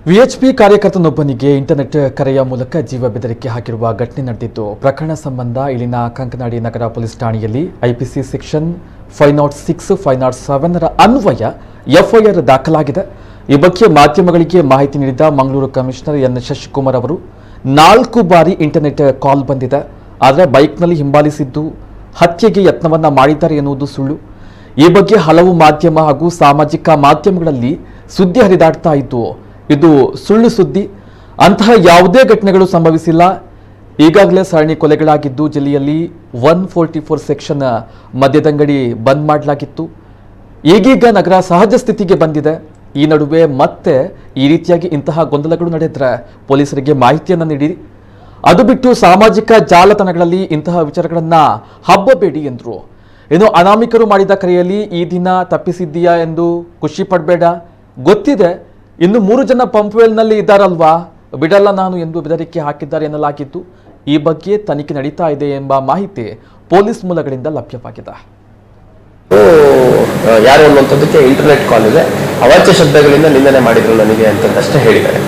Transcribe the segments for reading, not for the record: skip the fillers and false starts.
VHP ಕಾರ್ಯಕರ್ತನೊಬ್ಬನಿಗೆ internet ಕರೆಯ ಮೂಲಕ ಜೀವ ಬೆದರಿಕೆ ಹಾಕಿರುವ ಘಟನೆ ನಡೆದಿದ್ದು, ಪ್ರಕರಣ ಸಂಬಂಧ ಇಲ್ಲಿನ ಕಂಕನಾಡಿ ನಗರ ಪೊಲೀಸ್ ಠಾಣೆಯಲ್ಲಿ ಐಪಿಸಿ ಸೆಕ್ಷನ್ 506, 507 ರ ಅನ್ವಯ ಎಫ್ಐಆರ್ ದಾಖಲಾಗಿದೆ. ಈ ಬಗ್ಗೆ ಮಾಧ್ಯಮಗಳಿಗೆ ಮಾಹಿತಿ ನೀಡಿದ ಮಂಗಳೂರು ಕಮಿಷನರ್ ಎನ್ ಶಶಿಕುಮಾರ್ ಅವರು, 4 ಬಾರಿ ಇಂಟರ್ನೆಟ್ ಕಾಲ್ ಬಂದಿದೆ, ಆದರೆ ಬೈಕ್ನಲ್ಲಿ ಹಿಂಬಾಲಿಸಿದ್ದು ಹತ್ಯೆಗೆ ಯತ್ನವನ್ನ ಮಾಡಿದ್ದಾರೆ ಎನ್ನುವುದು ಸುಳ್ಳು. ಈ ಬಗ್ಗೆ ಹಲವು ಮಾಧ್ಯಮ ಹಾಗೂ ಸಾಮಾಜಿಕ ಮಾಧ್ಯಮಗಳಲ್ಲಿ ಸುದ್ದಿ ಹರಿದಾಡ್ತಾ ಇದ್ದು, ಇದು ಸುಳ್ಳು ಸುದ್ದಿ. ಅಂತಹ ಯಾವುದೇ ಘಟನೆಗಳು ಸಂಭವಿಸಿಲ್ಲ. ಈಗಾಗಲೇ ಸರಣಿ ಕೊಲೆಗಳಾಗಿದ್ದು, ಜಿಲ್ಲೆಯಲ್ಲಿ 144 ಸೆಕ್ಷನ್ ಮದ್ಯದಂಗಡಿ ಬಂದ್ ಮಾಡಲಾಗಿತ್ತು. ಈಗೀಗ ನಗರ ಸಹಜ ಸ್ಥಿತಿಗೆ ಬಂದಿದೆ. ಈ ನಡುವೆ ಮತ್ತೆ ಈ ರೀತಿಯಾಗಿ ಇಂತಹ ಗೊಂದಲಗಳು ನಡೆದ್ರೆ ಪೊಲೀಸರಿಗೆ ಮಾಹಿತಿಯನ್ನು ನೀಡಿ, ಅದು ಬಿಟ್ಟು ಸಾಮಾಜಿಕ ಜಾಲತಾಣಗಳಲ್ಲಿ ಇಂತಹ ವಿಚಾರಗಳನ್ನ ಹಬ್ಬಬೇಡಿ ಎಂದರು. ಇನ್ನು ಅನಾಮಿಕರು ಮಾಡಿದ ಕರೆಯಲ್ಲಿ ಈ ದಿನ ತಪ್ಪಿಸಿದ್ದೀಯಾ ಎಂದು ಖುಷಿ ಪಡಬೇಡ, ಗೊತ್ತಿದೆ ಇನ್ನು 3 ಜನ ಪಂಪ್ವೆಲ್ನಲ್ಲಿ ಇದ್ದಾರಲ್ವಾ, ಬಿಡಲ್ಲ ನಾನು ಎಂದು ಬೆದರಿಕೆ ಹಾಕಿದ್ದಾರೆ ಎನ್ನಲಾಗಿದ್ದು, ಈ ಬಗ್ಗೆ ತನಿಖೆ ನಡೀತಾ ಇದೆ ಎಂಬ ಮಾಹಿತಿ ಪೊಲೀಸ್ ಮೂಲಗಳಿಂದ ಲಭ್ಯವಾಗಿದೆ. ಯಾರು ಅನ್ನುವಂಥದ್ದಕ್ಕೆ ಇಂಟರ್ನೆಟ್ ಕಾಲ್ ಇದೆ, ಅವಾಚ್ಯ ಶಬ್ದಗಳಿಂದ ನಿಂದನೆ ಮಾಡಿದ್ರು ನನಗೆ ಅಂತಂದಷ್ಟೇ ಹೇಳಿದ್ದಾರೆ.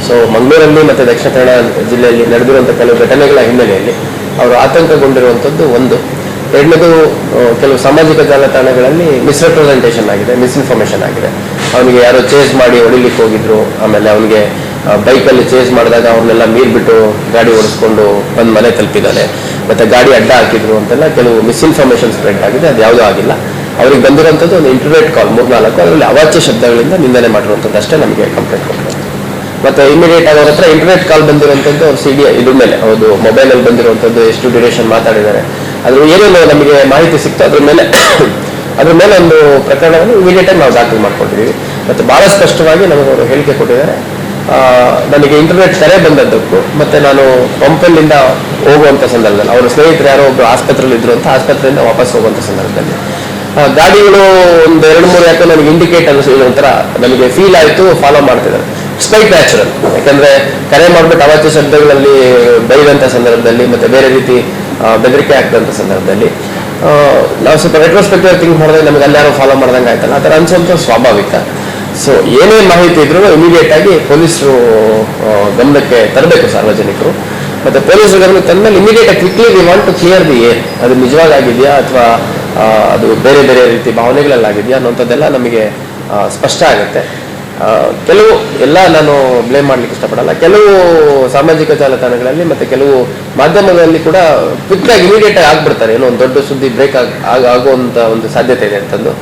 ಸೊ ಮಂಗಳೂರಲ್ಲಿ ಮತ್ತು ದಕ್ಷಿಣ ಕನ್ನಡ ಜಿಲ್ಲೆಯಲ್ಲಿ ನಡೆದಿರುವಂಥ ಕೆಲವು ಘಟನೆಗಳ ಹಿನ್ನೆಲೆಯಲ್ಲಿ ಅವರು ಆತಂಕಗೊಂಡಿರುವಂಥದ್ದು ಒಂದು. ಎರಡನೇದು, ಕೆಲವು ಸಾಮಾಜಿಕ ಜಾಲತಾಣಗಳಲ್ಲಿ ಮಿಸ್ರೆಪ್ರೆಸೆಂಟೇಷನ್ ಆಗಿದೆ, ಮಿಸ್ಇನ್ಫಾರ್ಮೇಷನ್ ಆಗಿದೆ. ಅವನಿಗೆ ಯಾರೋ ಚೇಸ್ ಮಾಡಿ ಹೊಡಿಲಿಕ್ಕೆ ಹೋಗಿದ್ರು, ಆಮೇಲೆ ಅವನಿಗೆ ಬೈಕಲ್ಲಿ ಚೇಸ್ ಮಾಡಿದಾಗ ಅವ್ರನ್ನೆಲ್ಲ ಮೀರ್ಬಿಟ್ಟು ಗಾಡಿ ಓಡಿಸ್ಕೊಂಡು ಬಂದು ಮನೆ ತಲುಪಿದ್ದಾನೆ, ಮತ್ತು ಗಾಡಿ ಅಡ್ಡ ಹಾಕಿದ್ರು ಅಂತೆಲ್ಲ ಕೆಲವು ಮಿಸ್ಇನ್ಫಾರ್ಮೇಷನ್ ಸ್ಪ್ರೆಡ್ ಆಗಿದೆ. ಅದು ಯಾವುದೂ ಆಗಿಲ್ಲ. ಅವ್ರಿಗೆ ಬಂದಿರುವಂಥದ್ದು ಒಂದು ಇಂಟರ್ನೆಟ್ ಕಾಲ್ 3-4, ಅದರಲ್ಲಿ ಅವಾಚ್ಯ ಶಬ್ದಗಳಿಂದ ನಿಂದನೆ ಮಾಡಿರುವಂಥದ್ದು ಅಷ್ಟೇ ನಮಗೆ ಕಂಪ್ಲೇಂಟ್ ಕೊಡ್ತಾರೆ. ಮತ್ತು ಇಮಿಡಿಯೇಟ್ ಆಗಿ ಅವ್ರ ಹತ್ರ ಇಂಟರ್ನೆಟ್ ಕಾಲ್ ಬಂದಿರುವಂಥದ್ದು ಅವ್ರು CD ಇದ್ರ ಮೇಲೆ ಹೌದು ಮೊಬೈಲಲ್ಲಿ ಬಂದಿರುವಂಥದ್ದು ಎಷ್ಟು ಡ್ಯೂರೇಷನ್ ಮಾತಾಡಿದ್ದಾರೆ, ಅದ್ರ ಏನೇನು ನಮಗೆ ಮಾಹಿತಿ ಸಿಕ್ತು ಅದ್ರ ಮೇಲೆ ಒಂದು ಪ್ರಕರಣವನ್ನು ಇಮಿಡಿಯೇಟ್ ಆಗಿ ನಾವು ದಾಖಲು ಮಾಡ್ಕೊಂಡಿದ್ದೀವಿ. ಮತ್ತು ಭಾಳ ಸ್ಪಷ್ಟವಾಗಿ ನಮಗೆ ಅವರು ಹೇಳಿಕೆ ಕೊಟ್ಟಿದ್ದಾರೆ. ನನಗೆ ಇಂಟರ್ನೆಟ್ ಕರೆ ಬಂದದ್ದಕ್ಕೂ ಮತ್ತು ನಾನು ಪಂಪಲ್ಲಿಂದ ಹೋಗುವಂಥ ಸಂದರ್ಭದಲ್ಲಿ ಅವರ ಸ್ನೇಹಿತರು ಯಾರೋ ಒಬ್ಬರು ಆಸ್ಪತ್ರೆಯಲ್ಲಿ ಇದ್ರು ಅಂತ ಆಸ್ಪತ್ರೆಯಿಂದ ವಾಪಸ್ ಹೋಗುವಂಥ ಸಂದರ್ಭದಲ್ಲಿ ಗಾಡಿಗಳು ಒಂದು 2-3 ಯಾಕೆ ನನಗೆ ಇಂಡಿಕೇಟ್ ಅನ್ನಿಸಿದ ಒಂಥರ ನನಗೆ ಫೀಲ್ ಆಯಿತು, ಫಾಲೋ ಮಾಡ್ತಿದ್ದಾರೆ. It's quite natural. ಯಾಕಂದರೆ ಕರೆ ಮಾಡಿಬಿಟ್ಟು ಅವಾಚ್ಯ ಶಬ್ದಗಳಲ್ಲಿ ಬೈದಂಥ ಸಂದರ್ಭದಲ್ಲಿ ಮತ್ತು ಬೇರೆ ರೀತಿ ಬೆದರಿಕೆ ಆಗ್ತಂಥ ಸಂದರ್ಭದಲ್ಲಿ ನಾವು ಸ್ವಲ್ಪ ರೆಟ್ರೋಸ್ಪೆಕ್ಟಿವ್ ಥಿಂಕ್ ಮಾಡಿದ್ರೆ ನಮಗೆ ಅಲ್ಲಾರು ಫಾಲೋ ಮಾಡ್ದಂಗೆ ಆಯ್ತಲ್ಲ, ಆ ಥರ ಅನ್ಸೋಂಥ ಸ್ವಾಭಾವಿಕ. ಸೊ ಏನೇ ಮಾಹಿತಿ ಇದ್ರೂ ಇಮಿಡಿಯೇಟ್ ಆಗಿ ಪೊಲೀಸರು ಗಮನಕ್ಕೆ ತರಬೇಕು ಸಾರ್ವಜನಿಕರು. ಮತ್ತು ಪೊಲೀಸರು ಗಮನಕ್ಕೆ ತಂದಮೇಲೆ ಇಮಿಡಿಯೇಟ್ ಆಗಿ quickly we want to clear the air, ಅದು ನಿಜವಾಗಿದೆಯಾ ಅಥವಾ ಅದು ಬೇರೆ ಬೇರೆ ರೀತಿ ಭಾವನೆಗಳಲ್ಲಾಗಿದೆಯಾ ಅನ್ನೋಂಥದ್ದೆಲ್ಲ ನಮಗೆ ಸ್ಪಷ್ಟ ಆಗುತ್ತೆ. ಕೆಲವು ಎಲ್ಲ ನಾನು ಬ್ಲೇಮ್ ಮಾಡ್ಲಿಕ್ಕೆ ಇಷ್ಟಪಡಲ್ಲ. ಕೆಲವು ಸಾಮಾಜಿಕ ಜಾಲತಾಣಗಳಲ್ಲಿ ಮತ್ತು ಕೆಲವು ಮಾಧ್ಯಮಗಳಲ್ಲಿ ಕೂಡ ಕ್ವಿಕ್ಕಾಗಿ ಇಮಿಡಿಯೇಟ್ ಆಗಿ ಆಗ್ಬಿಡ್ತಾರೆ, ಏನೋ ಒಂದು ದೊಡ್ಡ ಸುದ್ದಿ ಬ್ರೇಕ್ ಆಗುವಂಥ ಒಂದು ಸಾಧ್ಯತೆ ಇದೆ ಅಂತಂದು.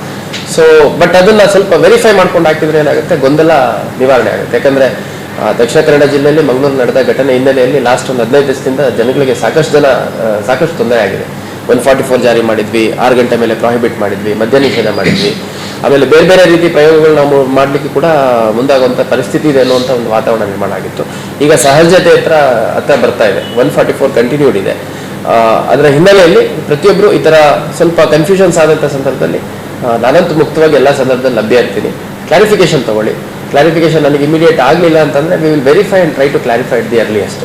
ಸೊ ಬಟ್ ಅದನ್ನು ಸ್ವಲ್ಪ ವೆರಿಫೈ ಮಾಡ್ಕೊಂಡು ಹಾಕಿದ್ರೆ ಏನಾಗುತ್ತೆ, ಗೊಂದಲ ನಿವಾರಣೆ ಆಗುತ್ತೆ. ಯಾಕಂದರೆ ದಕ್ಷಿಣ ಕನ್ನಡ ಜಿಲ್ಲೆಯಲ್ಲಿ ಮಂಗಳೂರು ನಡೆದ ಘಟನೆ ಹಿನ್ನೆಲೆಯಲ್ಲಿ ಲಾಸ್ಟ್ ಒಂದು 15 ದಿವಸದಿಂದ ಜನಗಳಿಗೆ ಸಾಕಷ್ಟು ತೊಂದರೆ ಆಗಿದೆ. 144 ಜಾರಿ ಮಾಡಿದ್ವಿ, 6 ಗಂಟೆ ಮೇಲೆ ಪ್ರಾಹಿಬಿಟ್ ಮಾಡಿದ್ವಿ, ಮದ್ಯ ನಿಷೇಧ ಮಾಡಿದ್ವಿ, ಆಮೇಲೆ ಬೇರೆ ಬೇರೆ ರೀತಿ ಪ್ರಯೋಗಗಳು ನಾವು ಮಾಡಲಿಕ್ಕೆ ಕೂಡ ಮುಂದಾಗುವಂಥ ಪರಿಸ್ಥಿತಿ ಇದೆ ಅನ್ನುವಂಥ ಒಂದು ವಾತಾವರಣ ನಿರ್ಮಾಣ ಆಗಿತ್ತು. ಈಗ ಸಹಜತೆ ಹತ್ರ ಬರ್ತಾ ಇದೆ. 144 ಕಂಟಿನ್ಯೂಡ್ ಇದೆ. ಅದರ ಹಿನ್ನೆಲೆಯಲ್ಲಿ ಪ್ರತಿಯೊಬ್ಬರು ಈ ಥರ ಸ್ವಲ್ಪ ಕನ್ಫ್ಯೂಷನ್ಸ್ ಆದಂಥ ಸಂದರ್ಭದಲ್ಲಿ ನಾನಂತೂ ಮುಕ್ತವಾಗಿ ಎಲ್ಲ ಸಂದರ್ಭದಲ್ಲಿ ಲಭ್ಯ ಇರ್ತೀನಿ. ಕ್ಲಾರಿಫಿಕೇಶನ್ ತಗೊಳ್ಳಿ. ಕ್ಲಾರಿಫಿಕೇಶನ್ ನನಗೆ ಇಮಿಡಿಯೇಟ್ ಆಗಲಿಲ್ಲ ಅಂತಂದರೆ we will verify and try to clarify the earliest.